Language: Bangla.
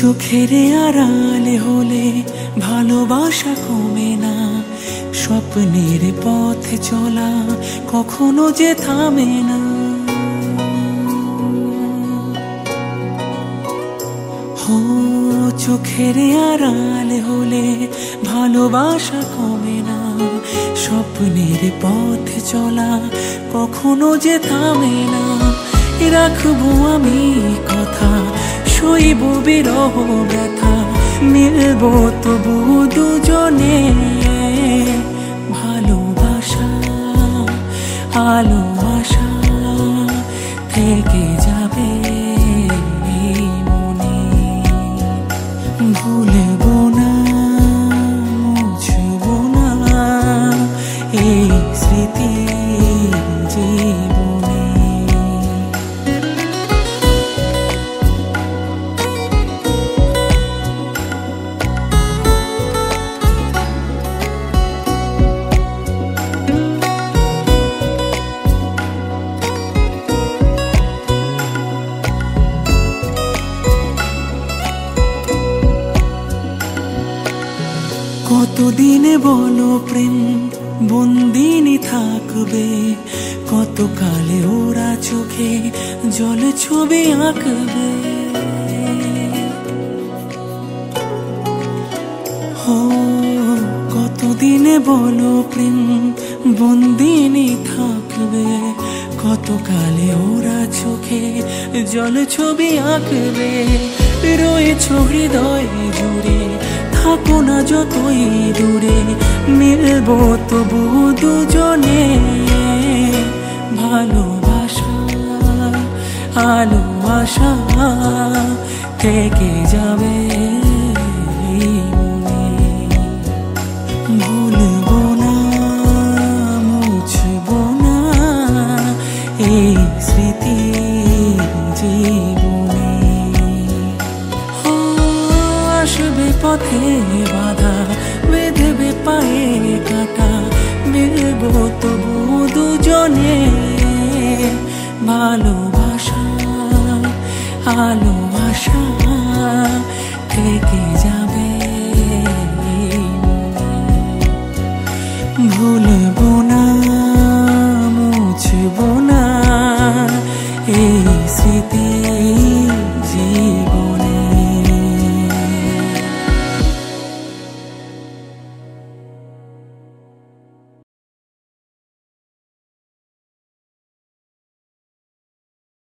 চোখের আড়ালে হলে ভালোবাসা কমে না, স্বপ্নের পথে চলা কখনো যে থামে না। হো চোখের আড়ালে হলে ভালোবাসা কমে না, স্বপ্নের পথে চলা কখনো যে থামে না। রাখবো আমি কথা, সইব বিরহ ব্যথা, মিলবো তবু দুজনে। ভালোবাসা আলো আশা থেকে যাবে মনে, ভুলবো না মুছবো না এই স্মৃতি জীবনে। কতদিনে বলো প্রেম বন্দিনী থাকবে, কতকালে ওরা চোখে জল ছবি আঁকবে। হো কতদিনে বলো প্রেম বন্দিনী থাকবে, কতকালে ওরা চোখে জল ছবি আঁকবে। রয়েছ হৃদয় জুড়ে, থাকো না যতই দূরে, মিলবো তবু দুজনে। ভালোবাসা আলো আশা থেকে যাবে মনে, ভুলবো না মুছবো না এই স্মৃতি জীবনে। আসবে পথে বাধা, বেঁধবে পায়ে কাটা, মিলবো তবু দুজনে। ভালোবাসা আলো আশা থেকে যাবে ভুলবো না মুছবো না এই স্মৃতি।